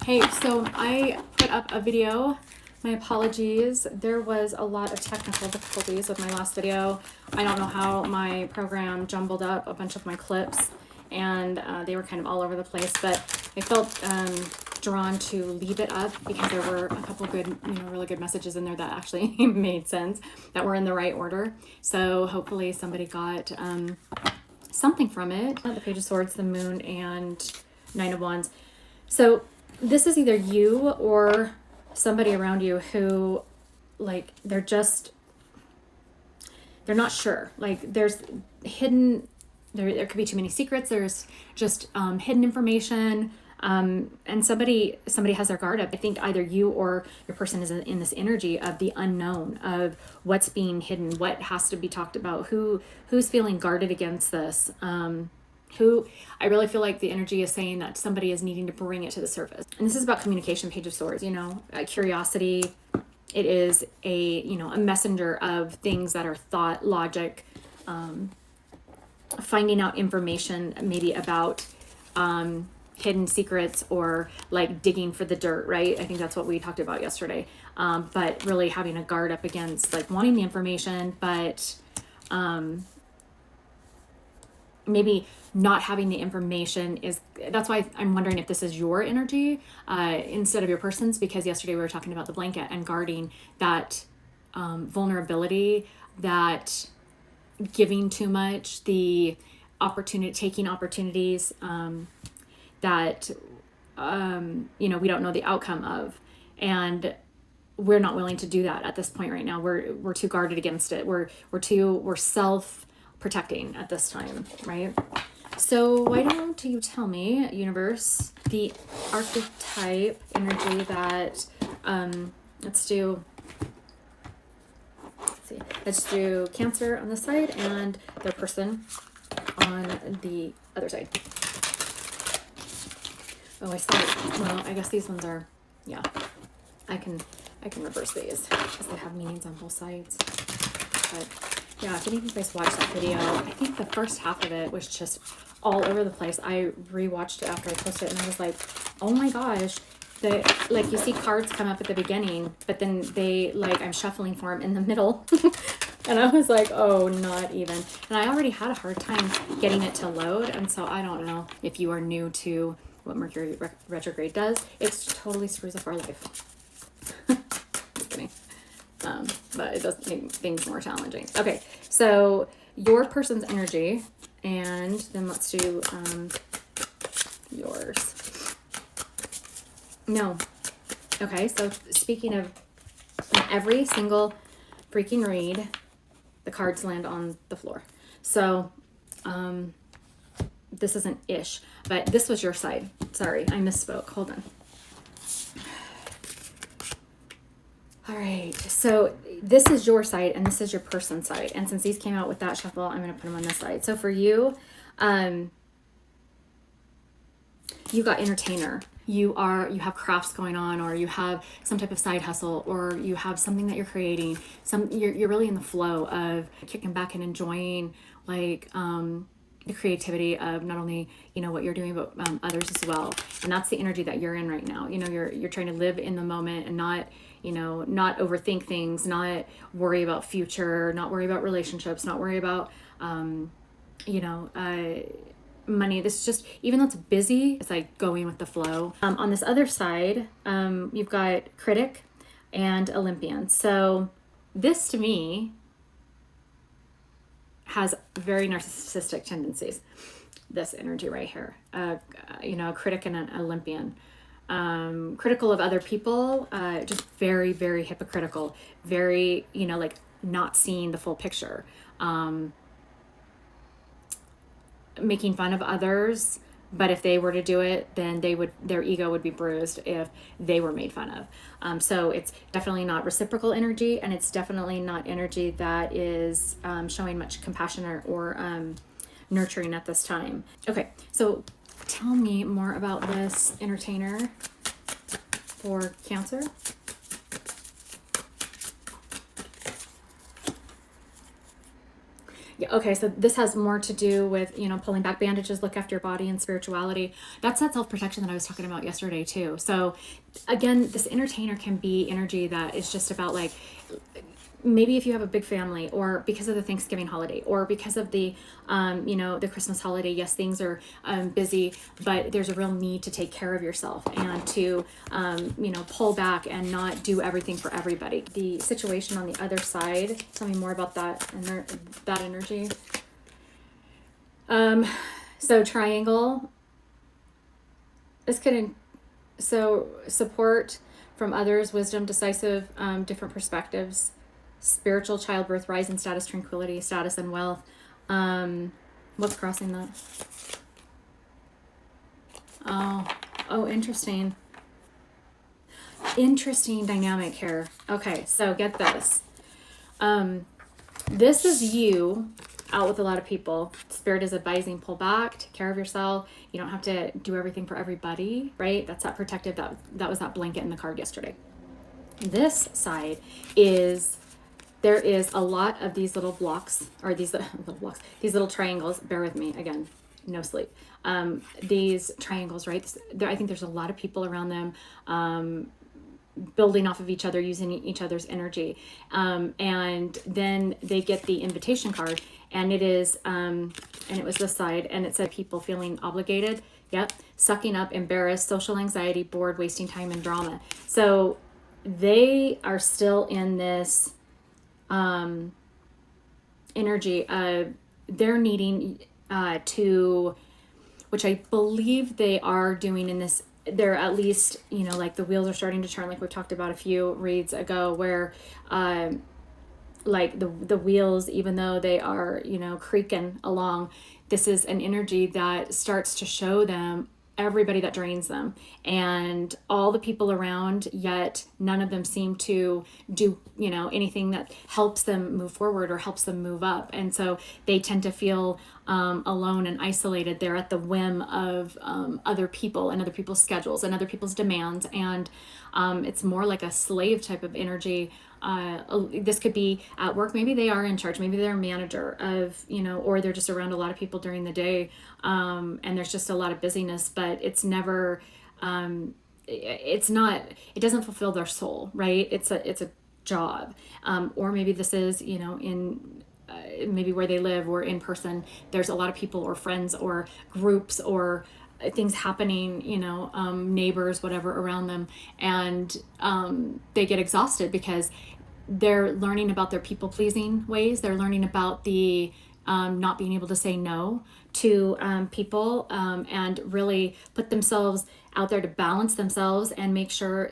Hey, so I put up a video. My apologies. There was a lot of technical difficulties with my last video. I don't know how my program jumbled up a bunch of my clips, and they were kind of all over the place, but I felt drawn to leave it up because there were a couple good, really good messages in there that actually made sense, that were in the right order. So hopefully somebody got something from it. The Page of Swords, the Moon, and Nine of Wands. So this is either you or somebody around you who, like, they're not sure. Like, there's hidden, there could be too many secrets. There's just hidden information. And somebody has their guard up. I think either you or your person is in this energy of the unknown, of what's being hidden, what has to be talked about, who's feeling guarded against this. Who I really feel like the energy is saying that somebody is needing to bring it to the surface. And this is about communication, Page of Swords, curiosity. It is a messenger of things that are thought, logic, finding out information maybe about hidden secrets, or like digging for the dirt, right? I think that's what we talked about yesterday. But really having a guard up against like wanting the information, but maybe not having the information that's why I'm wondering if this is your energy instead of your person's, because yesterday we were talking about the blanket and guarding that vulnerability, that giving too much, the opportunity, taking opportunities that we don't know the outcome of, and we're not willing to do that at this point right now. We're too guarded against it. We're self protecting at this time, right? So why don't you tell me, universe, the archetype energy that let's do Cancer on this side and their person on the other side. Oh, I saw it. Well, I guess these ones are, yeah, I can reverse these because they have meanings on both sides. But yeah, if any of you guys watched that video, I think the first half of it was just all over the place. I rewatched it after I posted it, and I was like, oh my gosh, you see cards come up at the beginning, but then I'm shuffling for them in the middle. And I was like, oh, not even. And I already had a hard time getting it to load, and so I don't know if you are new to what Mercury retrograde does. It totally screws up our life. Just kidding. But it does make things more challenging. Okay, so your person's energy, and then let's do yours. No. Okay, so speaking of, in every single freaking read, the cards land on the floor. So this isn't ish, but this was your side. Sorry, I misspoke. Hold on. All right, so this is your side and this is your person's side. And since these came out with that shuffle, I'm going to put them on this side. So for you, you got entertainer. You have crafts going on, or you have some type of side hustle, or you have something that you're creating. You're really in the flow of kicking back and enjoying the creativity of not only what you're doing, but others as well. And that's the energy that you're in right now. You're trying to live in the moment and not overthink things, not worry about future, not worry about relationships, not worry about money. This is just, even though it's busy, it's like going with the flow. On this other side, you've got critic and Olympian. So this to me has very narcissistic tendencies, this energy right here. A critic and an Olympian. Critical of other people, just very, very hypocritical, very, not seeing the full picture. Making fun of others, but if they were to do it, then their ego would be bruised if they were made fun of. So it's definitely not reciprocal energy, and it's definitely not energy that is showing much compassion or nurturing at this time. Okay, so tell me more about this entertainer for Cancer. Okay, so this has more to do with, pulling back bandages, look after your body and spirituality. That's that self-protection that I was talking about yesterday too. So again, this entertainer can be energy that is just about like, maybe if you have a big family, or because of the Thanksgiving holiday, or because of the, the Christmas holiday, yes, things are busy, but there's a real need to take care of yourself and to, pull back and not do everything for everybody. The situation on the other side, tell me more about that and that energy. So triangle, this could, so support from others, wisdom, decisive, different perspectives, spiritual, childbirth, rise in status, tranquility, status and wealth. What's crossing that? Oh, interesting. Interesting dynamic here. Okay, so get this. This is you out with a lot of people. Spirit is advising, pull back, take care of yourself. You don't have to do everything for everybody, right? That's that protective, that was that blanket in the card yesterday. This side is, there is a lot of these little blocks, or these little blocks, these little triangles. Bear with me again, no sleep. These triangles, right? I think there's a lot of people around them, building off of each other, using each other's energy. And then they get the invitation card, and it is, and it was this side, and it said people feeling obligated. Yep. Sucking up, embarrassed, social anxiety, bored, wasting time, and drama. So they are still in this energy of they're needing to, which I believe they are doing in this, they're at least, like the wheels are starting to turn, like we talked about a few reads ago, where like the wheels, even though they are, creaking along, this is an energy that starts to show them everybody that drains them and all the people around, yet none of them seem to do, anything that helps them move forward or helps them move up. And so they tend to feel alone and isolated. They're at the whim of other people and other people's schedules and other people's demands. And it's more like a slave type of energy. This could be at work. Maybe they are in charge. Maybe they're a manager of, or they're just around a lot of people during the day. And there's just a lot of busyness, but it's never, it's not, it doesn't fulfill their soul, right? It's a job. Or maybe this is, in, maybe where they live or in person, there's a lot of people or friends or groups or things happening, neighbors, whatever around them. And they get exhausted because they're learning about their people pleasing ways. They're learning about the not being able to say no to people and really put themselves out there to balance themselves and make sure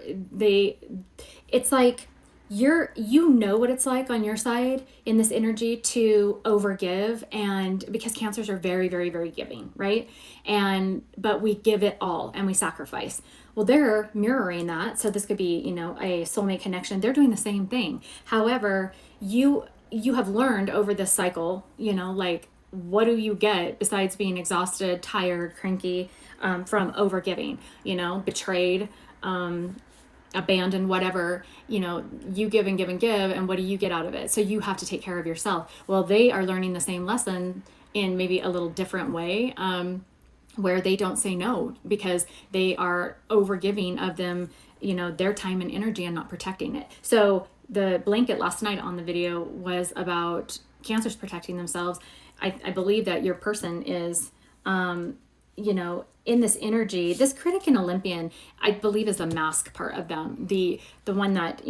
it's like, what it's like on your side in this energy to overgive, and because cancers are very, very, very giving, right? But we give it all and we sacrifice. Well, they're mirroring that. So this could be, a soulmate connection. They're doing the same thing. However, you have learned over this cycle, like, what do you get besides being exhausted, tired, cranky, from overgiving, betrayed, abandoned, whatever, you give and give and give, and what do you get out of it? So you have to take care of yourself. Well, they are learning the same lesson in maybe a little different way, where they don't say no because they are overgiving of them, their time and energy and not protecting it. So the blanket last night on the video was about cancers protecting themselves. I believe that your person is, in this energy, this critic and Olympian, I believe is the mask part of them. The one that,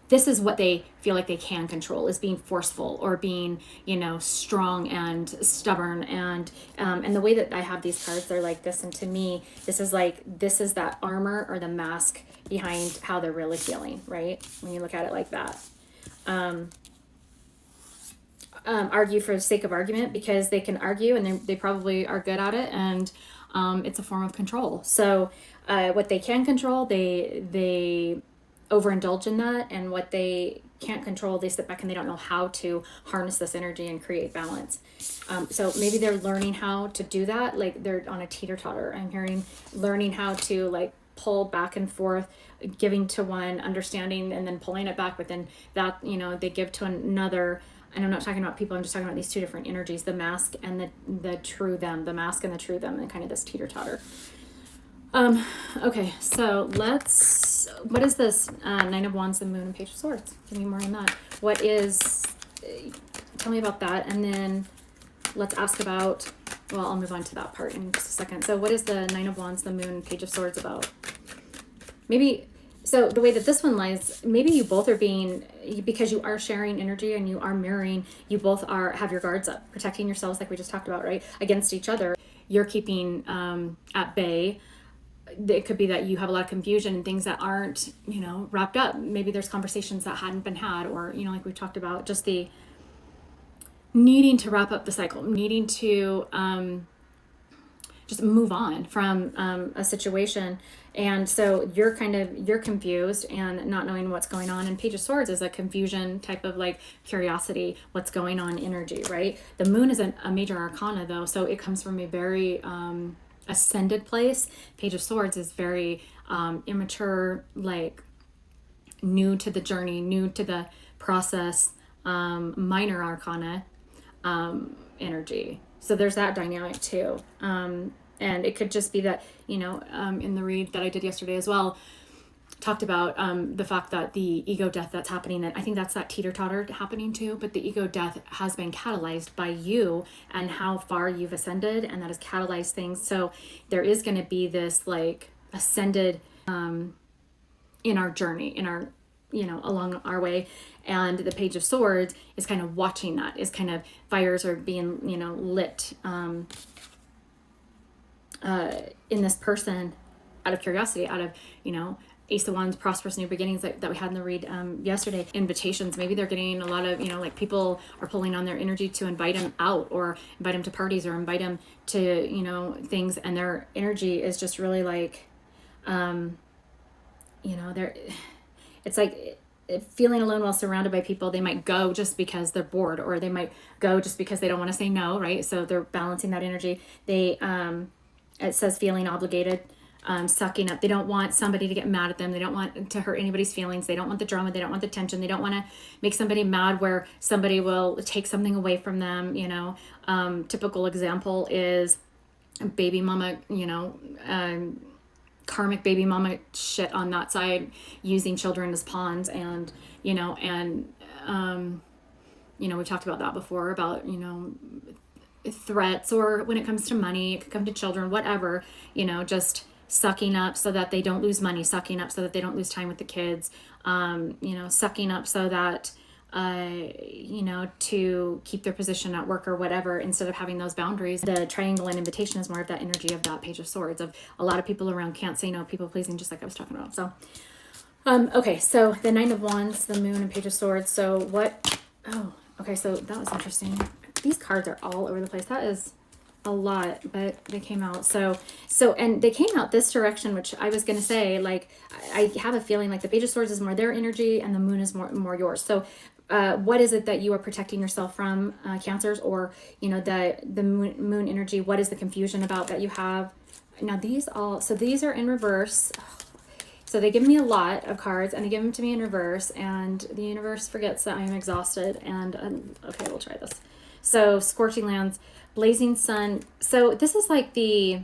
this is what they feel like they can control, is being forceful or being, strong and stubborn. And the way that I have these cards, they're like this. And to me, this is that armor or the mask behind how they're really feeling, right? When you look at it like that. Argue for the sake of argument because they can argue and they probably are good at it, and it's a form of control. So what they can control, they overindulge in that, and what they can't control, they sit back and they don't know how to harness this energy and create balance. So maybe they're learning how to do that, like they're on a teeter-totter. I'm hearing learning how to like pull back and forth, giving to one, understanding, and then pulling it back, but then that, they give to another. and I'm not talking about people, I'm just talking about these two different energies, the mask and the true them, the mask and the true them, and kind of this teeter-totter. Okay, so what is this? Nine of Wands, the Moon, and Page of Swords. Give me more on that. Tell me about that, and then let's ask about, well, I'll move on to that part in just a second. So what is the Nine of Wands, the Moon, and Page of Swords about? So the way that this one lies, maybe you both are because you are sharing energy and you are mirroring, you both have your guards up, protecting yourselves like we just talked about, right? Against each other. You're keeping at bay. It could be that you have a lot of confusion and things that aren't, wrapped up. Maybe there's conversations that hadn't been had, or, like we talked about, just the needing to wrap up the cycle, needing to just move on from a situation. And so you're confused and not knowing what's going on. And Page of Swords is a confusion type of like curiosity, what's going on energy, right? The Moon is a major arcana though. So it comes from a very ascended place. Page of Swords is very immature, like new to the journey, new to the process, minor arcana energy. So there's that dynamic too. And it could just be that, in the read that I did yesterday as well, talked about the fact that the ego death that's happening, and I think that's that teeter-totter happening too, but the ego death has been catalyzed by you and how far you've ascended, and that has catalyzed things. So there is going to be this like ascended in our journey, in our, along our way. And the Page of Swords is kind of watching that, is kind of fires are being, lit in this person out of curiosity, out of, Ace of Wands, prosperous new beginnings that we had in the read yesterday. Invitations, maybe they're getting a lot of, like people are pulling on their energy to invite them out or invite them to parties or invite them to, things. And their energy is just really like, it's like feeling alone while surrounded by people. They might go just because they're bored, or they might go just because they don't want to say no, right? So they're balancing that energy. They, it says feeling obligated, sucking up. They don't want somebody to get mad at them. They don't want to hurt anybody's feelings. They don't want the drama. They don't want the tension. They don't want to make somebody mad where somebody will take something away from them. Typical example is baby mama, karmic baby mama shit on that side, using children as pawns. And, we've talked about that before, about, threats, or when it comes to money, it could come to children, whatever, just sucking up so that they don't lose money, sucking up so that they don't lose time with the kids, sucking up so that, to keep their position at work or whatever, instead of having those boundaries. The triangle and invitation is more of that energy of that Page of Swords, of a lot of people around can't say no, people pleasing, just like I was talking about. So, okay, so the Nine of Wands, the Moon, and Page of Swords. So so that was interesting. These cards are all over the place. That is a lot, but they came out. So, and they came out this direction, which I was going to say, like, I have a feeling like the Page of Swords is more their energy and the Moon is more yours. So, what is it that you are protecting yourself from, Cancers, or, the moon energy? What is the confusion about that you have? Now these are in reverse. So they give me a lot of cards, and they give them to me in reverse, and the universe forgets that I'm exhausted. And okay, we'll try this. So Scorching Lands, Blazing Sun. So this is like the,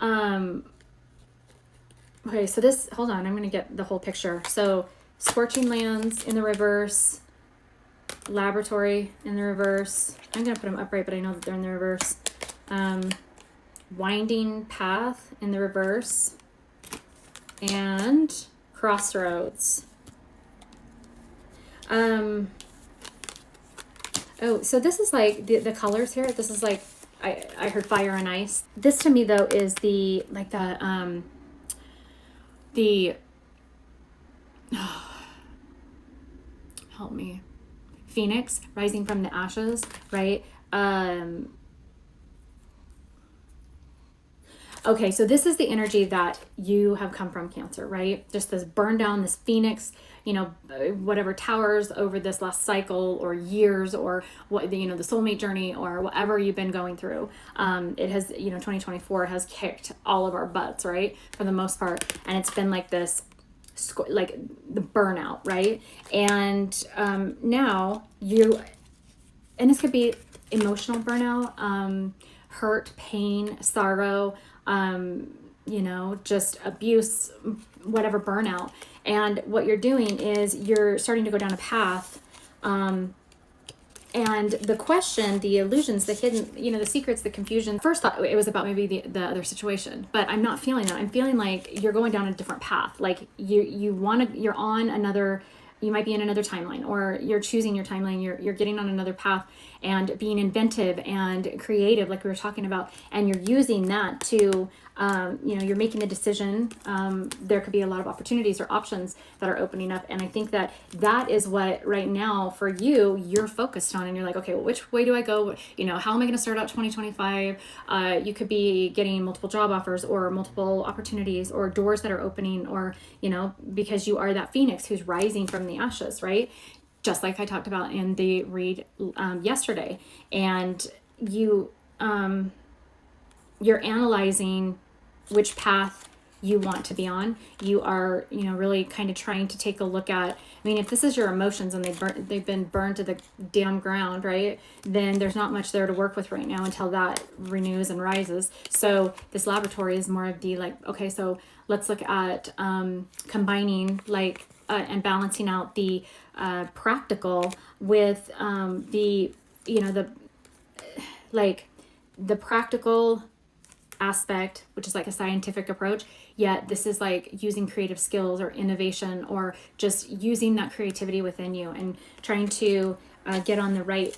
okay, so this, hold on, I'm going to get the whole picture. So Scorching Lands in the reverse, Laboratory in the reverse. I'm going to put them upright, but I know that they're in the reverse. Winding Path in the reverse, and Crossroads. Oh, so this is like the colors here. This is like, I heard Fire and Ice. This to me though is the help me, Phoenix rising from the ashes, right? Okay, so this is the energy that you have come from, Cancer, right? Just this burn down, this Phoenix, whatever towers over this last cycle or years, or what, the soulmate journey, or whatever you've been going through. It has, 2024 has kicked all of our butts, right? For the most part. And it's been like this like the burnout, right? And now and this could be emotional burnout, hurt, pain, sorrow, just abuse, whatever burnout. And what you're doing is you're starting to go down a path. And the question, the illusions, the hidden, the secrets, the confusion. First thought it was about maybe the other situation, but I'm not feeling that. I'm feeling like you're going down a different path. Like you're on another, you might be in another timeline, or you're choosing your timeline. You're getting on another path and being inventive and creative, like we were talking about, and you're using that to, you're making the decision. There could be a lot of opportunities or options that are opening up. And I think that is what right now for you're focused on. And you're like, okay, well, which way do I go? How am I going to start out 2025? You could be getting multiple job offers or multiple opportunities or doors that are opening, or, because you are that phoenix who's rising from the ashes, right? Just like I talked about in the read yesterday. And you're analyzing which path you want to be on. You are, really kind of trying to take a look at, if this is your emotions and they've been burned to the damn ground, right? Then there's not much there to work with right now until that renews and rises. So this laboratory is more of the okay, so let's look at combining and balancing out the practical with the practical aspect, which is like a scientific approach, yet this is like using creative skills or innovation, or just using that creativity within you and trying to get on the right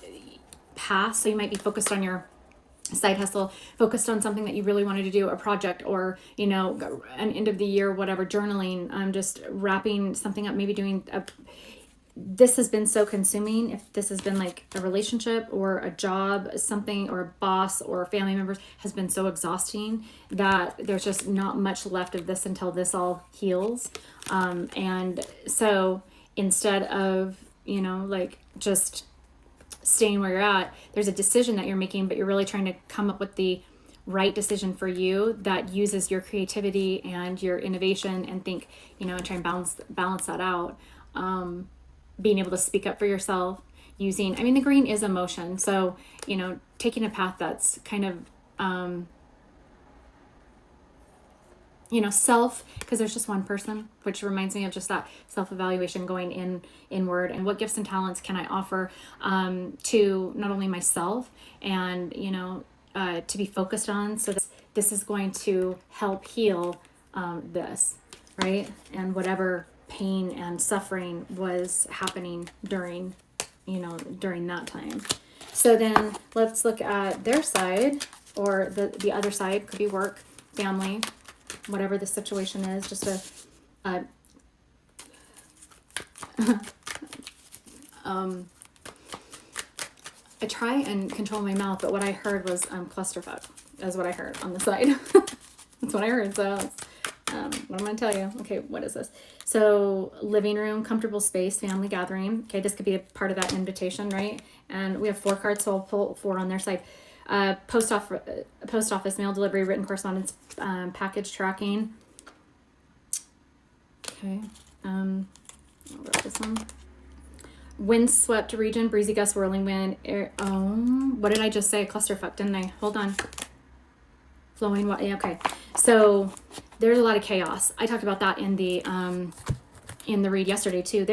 path. So you might be focused on your side hustle, focused on something that you really wanted to do, a project, or an end of the year, whatever, journaling, just wrapping something up, maybe doing this has been so consuming. If this has been like a relationship or a job, something, or a boss or family members, has been so exhausting that there's just not much left of this until this all heals. And so instead of, just staying where you're at, there's a decision that you're making, but you're really trying to come up with the right decision for you that uses your creativity and your innovation, and think, and try and balance that out. Being able to speak up for yourself, using, the green is emotion. So, taking a path that's kind of, self, because there's just one person, which reminds me of just that self-evaluation, going inward, and what gifts and talents can I offer to not only myself and, to be focused on. So this is going to help heal this, right? And whatever pain and suffering was happening during that time. So then let's look at their side, or the other side. Could be work, family, whatever the situation is. Just I try and control my mouth, but what I heard was clusterfuck. That's what I heard on the side. That's what I heard. So what I'm going to tell you. Okay, what is this? So living room, comfortable space, family gathering. Okay, this could be a part of that invitation, right? And we have 4 cards, so I'll pull 4 on their side. Post office, mail delivery, written correspondence, package tracking. Okay, I'll write this one. Windswept region, breezy gust, whirling wind. Air, what did I just say? Clusterfuck, didn't I? Hold on. Flowing water. Yeah, okay. So there's a lot of chaos. I talked about that in the read yesterday too.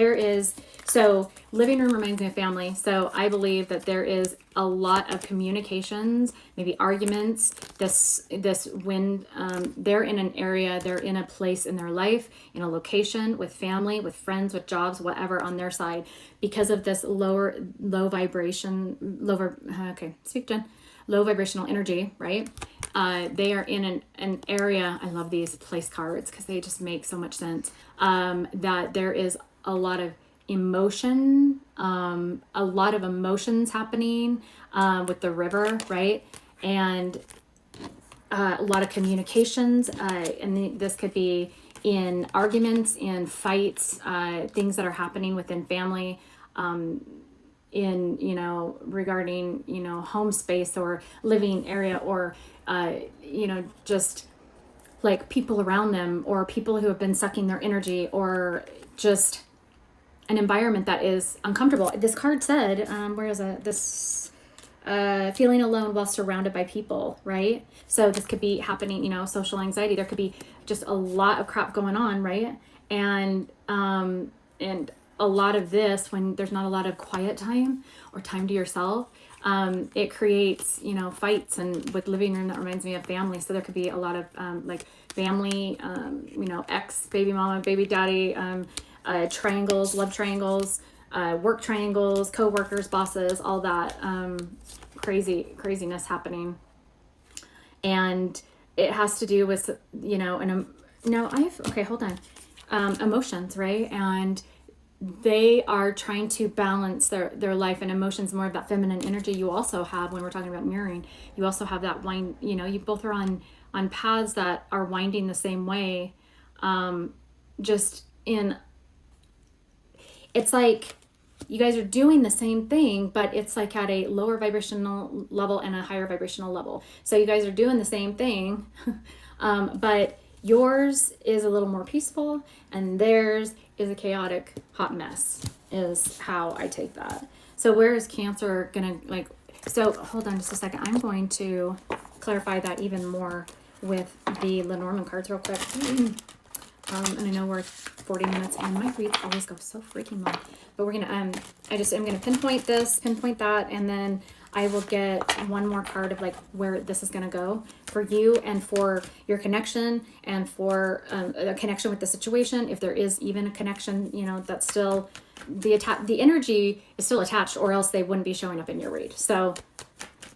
So living room reminds me of family. So I believe that there is a lot of communications, maybe arguments. This when they're in an area, they're in a place in their life, in a location, with family, with friends, with jobs, whatever, on their side, because of this low vibrational energy, right? They are in an area. I love these place cards because they just make so much sense. That there is a lot of emotion, a lot of emotions happening with the river, right? And a lot of communications. And this could be in arguments, in fights, things that are happening within family. In regarding home space or living area, or just like people around them, or people who have been sucking their energy, or just an environment that is uncomfortable. This card said, where is it? This feeling alone while surrounded by people, right? So this could be happening, social anxiety. There could be just a lot of crap going on, right? And a lot of this, when there's not a lot of quiet time or time to yourself, it creates, fights. And with living room, that reminds me of family. So there could be a lot of like family, ex, baby mama, baby daddy, triangles, love triangles, work triangles, co-workers, bosses, all that craziness happening. And it has to do with, hold on, emotions, right? And they are trying to balance their life, and emotions, more of that feminine energy. You also have, when we're talking about mirroring, you also have that wind, you both are on paths that are winding the same way. It's like you guys are doing the same thing, but it's like at a lower vibrational level and a higher vibrational level. So you guys are doing the same thing, but yours is a little more peaceful and theirs is a chaotic hot mess, is how I take that. So where is Cancer gonna, so hold on just a second. I'm going to clarify that even more with the Lenormand cards real quick. And I know we're 40 minutes and my reads always go so freaking long, but we're gonna I'm gonna pinpoint that, and then I will get one more card of like where this is gonna go for you and for your connection, and for a connection with the situation, if there is even a connection, that's still the energy is still attached, or else they wouldn't be showing up in your read. So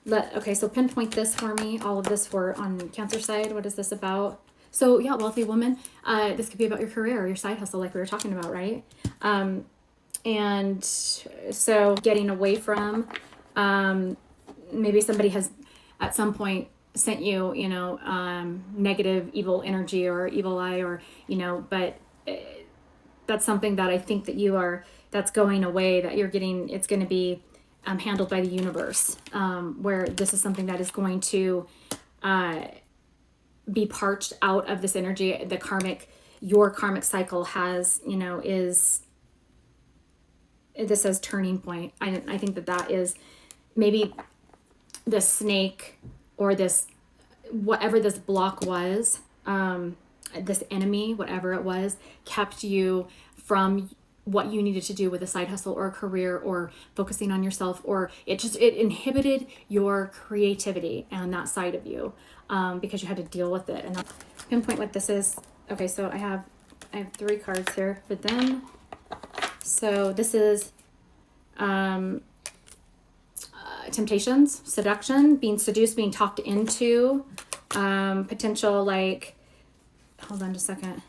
so pinpoint this for me, all of this for on Cancer side. What is this about? So yeah, wealthy woman, this could be about your career or your side hustle, like we were talking about, right? And so getting away from, maybe somebody has at some point sent you, negative, evil energy or evil eye, or, but that's something that I think that that's going away, that you're getting, it's going to be handled by the universe, where this is something that is going to, be parched out of this energy. Your karmic cycle has, this says turning point. I think that is maybe the snake, or this, whatever this block was, this enemy, whatever it was, kept you from what you needed to do with a side hustle or a career, or focusing on yourself, or it inhibited your creativity and that side of you, because you had to deal with it. And I'll pinpoint what this is. Okay, so I have 3 cards here for them. So this is temptations, seduction, being seduced, being talked into, potential, like, hold on just a second.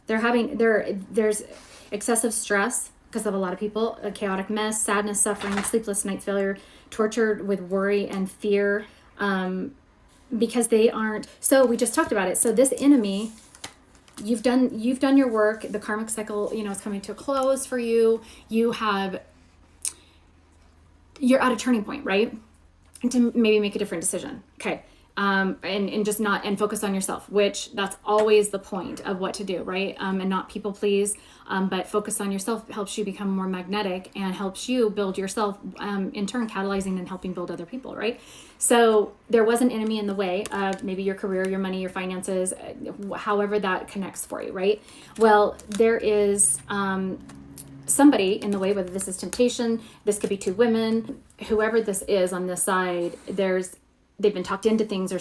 There's excessive stress because of a lot of people, a chaotic mess, sadness, suffering, sleepless nights, failure, tortured with worry and fear, because they aren't. So we just talked about it. So this enemy, you've done your work. The karmic cycle, is coming to a close for you. You're at a turning point, right? And to maybe make a different decision. Okay. And just not, and focus on yourself, which that's always the point of what to do, right? And not people please, but focus on yourself helps you become more magnetic and helps you build yourself, in turn catalyzing and helping build other people, right? So there was an enemy in the way of maybe your career, your money, your finances, however that connects for you, right? Well, there is somebody in the way, whether this is temptation, this could be 2 women, whoever this is on this side, they've been talked into things, or,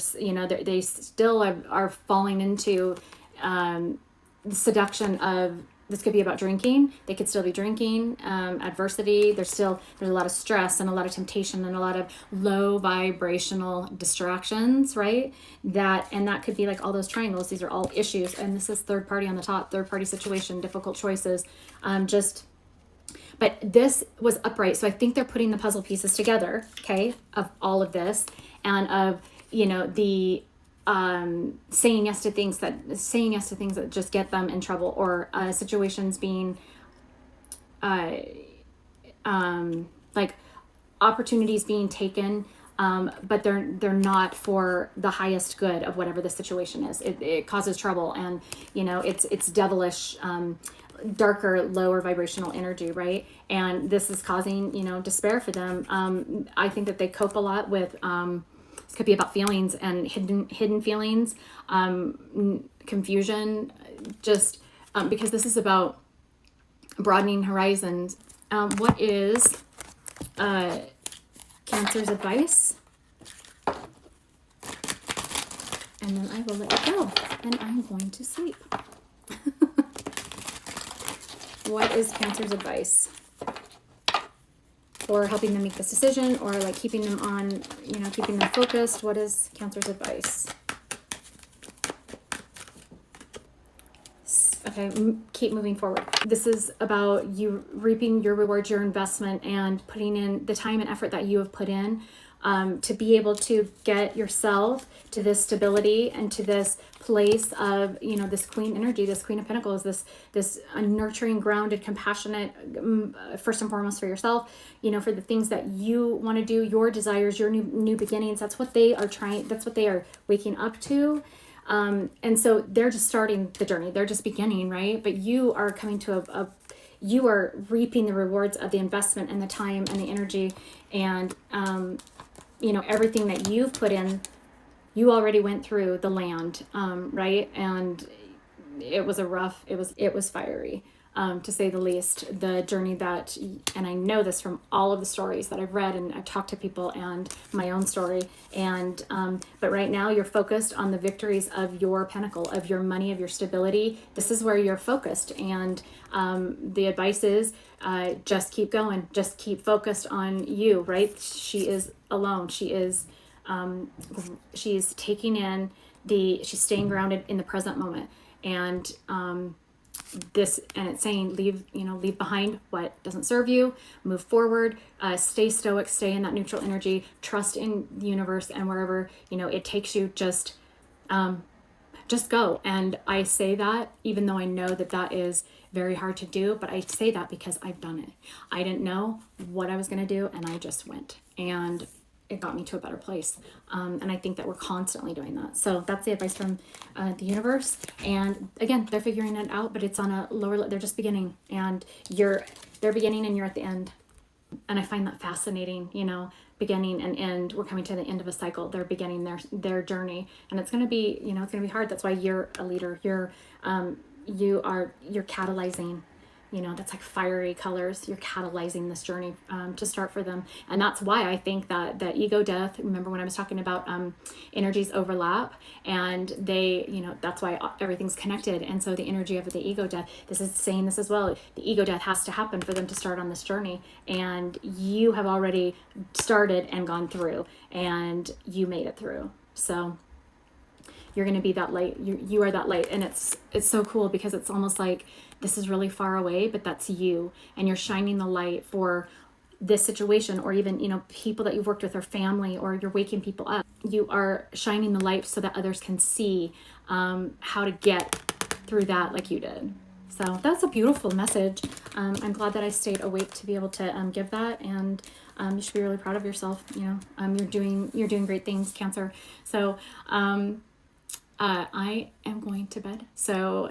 they still are falling into the seduction of, this could be about drinking. They could still be drinking, adversity. There's a lot of stress and a lot of temptation and a lot of low vibrational distractions, right? That could be like all those triangles. These are all issues. And this is third party on the top, third party situation, difficult choices, but this was upright. So I think they're putting the puzzle pieces together, okay, of all of this, and of, the saying yes to things that just get them in trouble, or situations being like opportunities being taken but they're not for the highest good of whatever the situation is. It causes trouble, and it's devilish, darker, lower vibrational energy, right? And this is causing despair for them. I think that they cope a lot with this could be about feelings and hidden feelings, confusion, just because this is about broadening horizons. What is Cancer's advice? And then I will let you go, and I'm going to sleep. What is Cancer's advice? Or helping them make this decision, or like keeping them on, keeping them focused. What is Cancer's advice? Okay, keep moving forward. This is about you reaping your rewards, your investment, and putting in the time and effort that you have put in to be able to get yourself to this stability and to this place of, this Queen energy, this Queen of Pentacles, this nurturing, grounded, compassionate, first and foremost for yourself, for the things that you want to do, your desires, your new beginnings. That's what they are that's what they are waking up to. And so they're just starting the journey. They're just beginning, right? But you are coming to you are reaping the rewards of the investment and the time and the energy and, everything that you've put in. You already went through the land, right? And it was it was fiery, to say the least. The journey and I know this from all of the stories that I've read and I've talked to people and my own story. And, but right now you're focused on the victories of your pentacle, of your money, of your stability. This is where you're focused. And, the advice is, just keep going, just keep focused on you, right? She is alone. She's taking in she's staying grounded in the present moment. And, it's saying leave behind what doesn't serve you, move forward, stay stoic, stay in that neutral energy, trust in the universe, and wherever it takes you, just go. And I say that even though I know that is very hard to do, but I say that because I've done it. I didn't know what I was going to do, and I just went, and it got me to a better place. And I think that we're constantly doing that. So that's the advice from the universe. And again, they're figuring it out, but it's on a lower, they're just beginning, and they're beginning and you're at the end. And I find that fascinating, beginning and end. We're coming to the end of a cycle. They're beginning their journey, and it's going to be, it's going to be hard. That's why you're a leader. You're catalyzing. That's like fiery colors. You're catalyzing this journey to start for them. And that's why I think that the ego death, remember when I was talking about energies overlap, and they, that's why everything's connected. And so the energy of the ego death, this is saying this as well. The ego death has to happen for them to start on this journey. And you have already started and gone through, and you made it through. So you're going to be that light. You are that light. And it's so cool because it's almost like this is really far away, but that's you, and you're shining the light for this situation, or even, people that you've worked with, or family, or you're waking people up. You are shining the light so that others can see how to get through that like you did. So that's a beautiful message. I'm glad that I stayed awake to be able to give that, and you should be really proud of yourself. You're doing great things, Cancer. So I am going to bed. So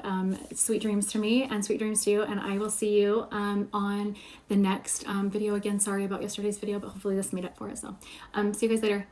sweet dreams to me and sweet dreams to you. And I will see you on the next video. Again, sorry about yesterday's video, but hopefully this made up for it. So see you guys later.